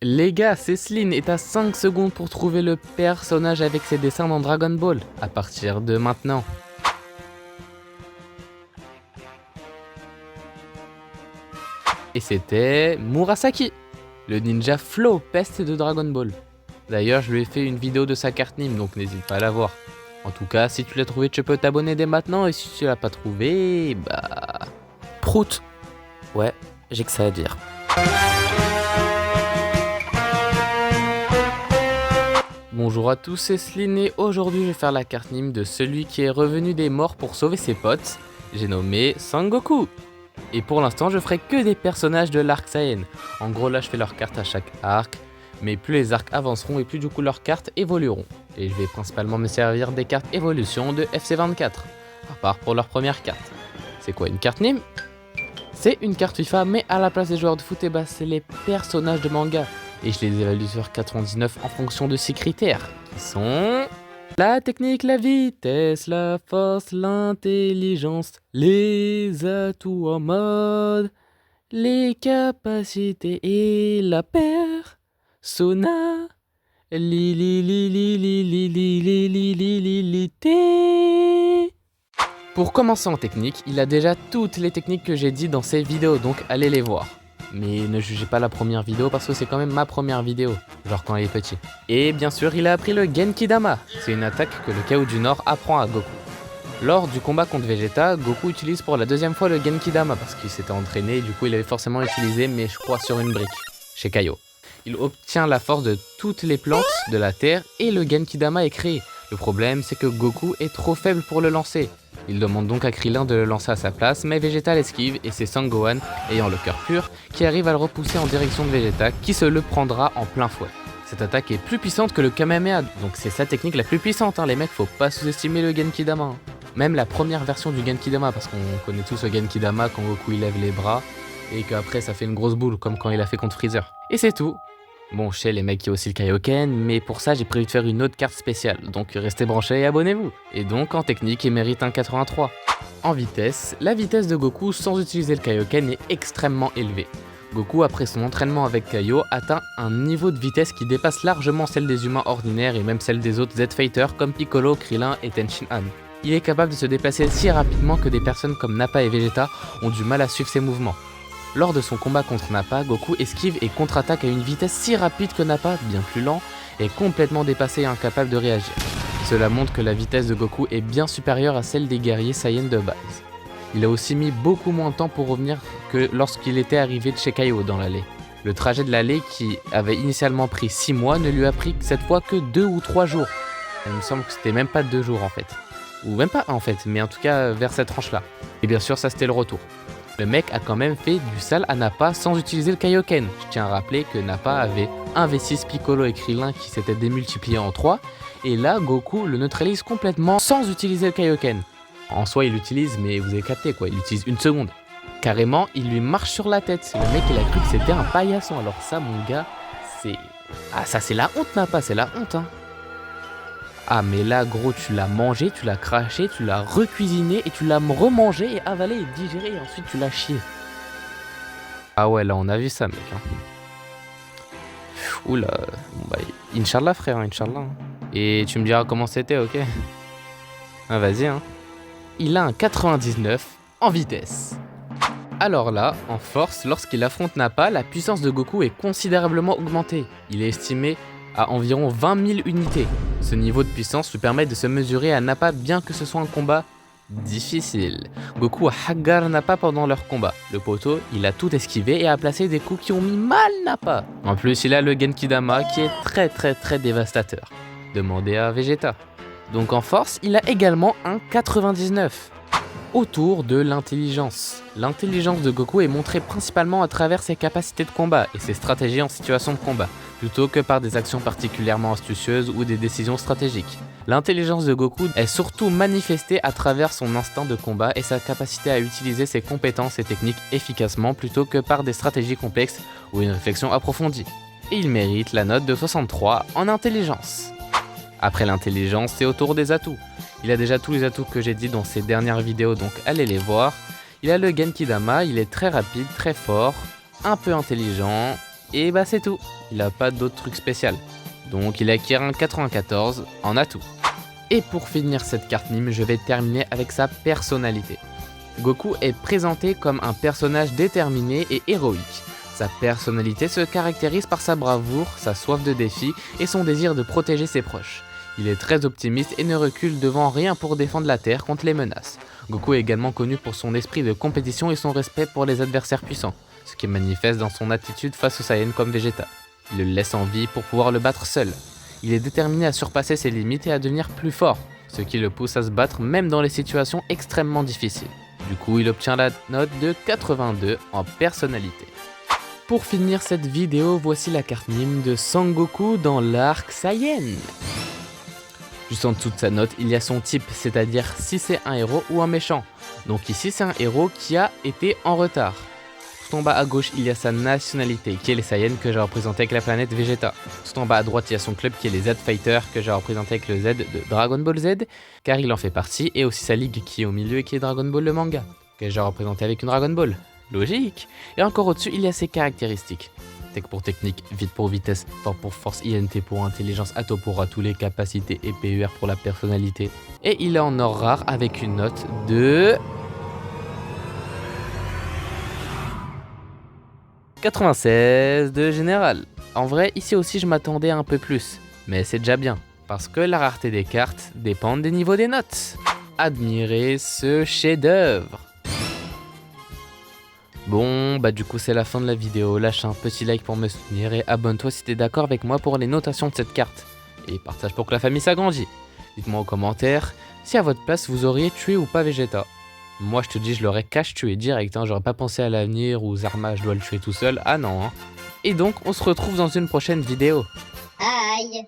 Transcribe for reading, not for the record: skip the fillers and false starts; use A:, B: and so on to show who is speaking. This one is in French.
A: Les gars, Céceline est à 5 secondes pour trouver le personnage avec ses dessins dans Dragon Ball, à partir de maintenant. Et c'était Murasaki, le ninja Flow Peste de Dragon Ball. D'ailleurs, je lui ai fait une vidéo de sa carte Nîmes, donc n'hésite pas à la voir. En tout cas, si tu l'as trouvé, tu peux t'abonner dès maintenant, et si tu l'as pas trouvé, bah... Prout. Ouais, j'ai que ça à dire. Bonjour à tous, c'est Céceline et aujourd'hui je vais faire la carte Nîmes de celui qui est revenu des morts pour sauver ses potes. J'ai nommé Sangoku. Et pour l'instant je ferai que des personnages de l'arc Saiyan. En gros là je fais leurs cartes à chaque arc, mais plus les arcs avanceront et plus du coup leurs cartes évolueront. Et je vais principalement me servir des cartes évolution de FC24, à part pour leur première carte. C'est quoi une carte Nîmes? C'est une carte FIFA mais à la place des joueurs de foot, et bah c'est les personnages de manga. Et je les évalue sur 99 en fonction de 6 critères, qui sont la technique, la vitesse, la force, l'intelligence, les atouts en mode, les capacités et la personnalité. Pour commencer en technique, il a déjà toutes les techniques que j'ai dit dans ces vidéos, donc allez les voir. Mais ne jugez pas la première vidéo parce que c'est quand même ma première vidéo, genre quand il est petit. Et bien sûr, il a appris le Genki-Dama. C'est une attaque que le Chaos du Nord apprend à Goku. Lors du combat contre Vegeta, Goku utilise pour la deuxième fois le Genki-Dama parce qu'il s'était entraîné et du coup il avait forcément utilisé, mais je crois sur une brique, chez Kaio. Il obtient la force de toutes les plantes de la Terre et le Genki-Dama est créé. Le problème, c'est que Goku est trop faible pour le lancer. Il demande donc à Krillin de le lancer à sa place, mais Vegeta l'esquive et c'est Sangohan, ayant le cœur pur, qui arrive à le repousser en direction de Vegeta, qui se le prendra en plein fouet. Cette attaque est plus puissante que le Kamehameha, donc c'est sa technique la plus puissante, hein, les mecs, faut pas sous-estimer le Genki-Dama. Même la première version du Genki-Dama, parce qu'on connaît tous le Genki-Dama quand Goku il lève les bras, et qu'après ça fait une grosse boule, comme quand il a fait contre Freezer. Et c'est tout. Bon, chez les mecs, il y a aussi le Kaioken, mais pour ça, j'ai prévu de faire une autre carte spéciale, donc restez branchés et abonnez-vous. Et donc, en technique, il mérite un 83. En vitesse, la vitesse de Goku sans utiliser le Kaioken est extrêmement élevée. Goku, après son entraînement avec Kaio, atteint un niveau de vitesse qui dépasse largement celle des humains ordinaires et même celle des autres Z-Fighters comme Piccolo, Krillin et Tenshinhan. Il est capable de se déplacer si rapidement que des personnes comme Nappa et Vegeta ont du mal à suivre ses mouvements. Lors de son combat contre Nappa, Goku esquive et contre-attaque à une vitesse si rapide que Nappa, bien plus lent, est complètement dépassé et incapable de réagir. Cela montre que la vitesse de Goku est bien supérieure à celle des guerriers Saiyans de base. Il a aussi mis beaucoup moins de temps pour revenir que lorsqu'il était arrivé de chez Kaio dans l'allée. Le trajet de l'allée, qui avait initialement pris 6 mois, ne lui a pris cette fois que 2 ou 3 jours. Il me semble que c'était même pas 2 jours en fait. Ou même pas en fait, mais en tout cas vers cette tranche-là. Et bien sûr, ça c'était le retour. Le mec a quand même fait du sale à Nappa sans utiliser le Kaioken. Je tiens à rappeler que Nappa avait un V6 Piccolo et Krillin qui s'étaient démultipliés en 3. Et là, Goku le neutralise complètement sans utiliser le Kaioken. En soi, il l'utilise, mais vous avez capté quoi, il l'utilise une seconde. Carrément, il lui marche sur la tête. Le mec, il a cru que c'était un paillasson. Alors ça, mon gars, c'est... Ah, ça c'est la honte, Nappa, c'est la honte, hein. Ah mais là gros, tu l'as mangé, tu l'as craché, tu l'as recuisiné et tu l'as remangé et avalé et digéré et ensuite tu l'as chié. Ah ouais, là on a vu ça mec, hein. Oula, bon bah Inch'Allah frère, Inch'Allah. Et tu me diras comment c'était, ok? Ah vas-y hein. Il a un 99 en vitesse. Alors là, en force, lorsqu'il affronte Nappa, la puissance de Goku est considérablement augmentée. Il est estimé à environ 20 000 unités. Ce niveau de puissance lui permet de se mesurer à Nappa bien que ce soit un combat difficile. Goku a haggar Nappa pendant leur combat. Le poteau, il a tout esquivé et a placé des coups qui ont mis mal Nappa. En plus, il a le Genki-Dama qui est très dévastateur. Demandez à Vegeta. Donc en force, il a également un 99. Autour de l'intelligence. L'intelligence de Goku est montrée principalement à travers ses capacités de combat et ses stratégies en situation de combat, plutôt que par des actions particulièrement astucieuses ou des décisions stratégiques. L'intelligence de Goku est surtout manifestée à travers son instinct de combat et sa capacité à utiliser ses compétences et techniques efficacement plutôt que par des stratégies complexes ou une réflexion approfondie. Et il mérite la note de 63 en intelligence. Après l'intelligence, c'est au tour des atouts. Il a déjà tous les atouts que j'ai dit dans ses dernières vidéos, donc allez les voir. Il a le Genki-Dama, il est très rapide, très fort, un peu intelligent, et bah c'est tout. Il a pas d'autre truc spécial. Donc il acquiert un 94 en atout. Et pour finir cette carte mime, je vais terminer avec sa personnalité. Goku est présenté comme un personnage déterminé et héroïque. Sa personnalité se caractérise par sa bravoure, sa soif de défi et son désir de protéger ses proches. Il est très optimiste et ne recule devant rien pour défendre la Terre contre les menaces. Goku est également connu pour son esprit de compétition et son respect pour les adversaires puissants, ce qui est manifeste dans son attitude face aux Saiyans comme Vegeta. Il le laisse en vie pour pouvoir le battre seul. Il est déterminé à surpasser ses limites et à devenir plus fort, ce qui le pousse à se battre même dans les situations extrêmement difficiles. Du coup, il obtient la note de 82 en personnalité. Pour finir cette vidéo, voici la carte mime de Sangoku dans l'arc Saiyan. Juste en dessous de sa note, il y a son type, c'est-à-dire si c'est un héros ou un méchant. Donc ici, c'est un héros qui a été en retard. Tout en bas à gauche, il y a sa nationalité, qui est les Saiyans que j'ai représenté avec la planète Vegeta. Tout en bas à droite, il y a son club qui est les Z-Fighters que j'ai représenté avec le Z de Dragon Ball Z, car il en fait partie, et aussi sa ligue qui est au milieu et qui est Dragon Ball le manga, que j'ai représenté avec une Dragon Ball. Logique. Et encore au-dessus, il y a ses caractéristiques. Tech pour technique, vite pour vitesse, fort pour force, INT pour intelligence, Ato pour tous les capacités et PUR pour la personnalité. Et il est en or rare avec une note de 96 de général. En vrai, ici aussi je m'attendais à un peu plus, mais c'est déjà bien, parce que la rareté des cartes dépend des niveaux des notes. Admirez ce chef-d'œuvre. Bon, bah du coup c'est la fin de la vidéo, lâche un petit like pour me soutenir et abonne-toi si t'es d'accord avec moi pour les notations de cette carte. Et partage pour que la famille s'agrandisse. Dites-moi en commentaire si à votre place vous auriez tué ou pas Vegeta. Moi je te dis je l'aurais cash tué direct, hein. J'aurais pas pensé à l'avenir ou Zarma je dois le tuer tout seul, ah non hein. Et donc on se retrouve dans une prochaine vidéo.
B: Aïe.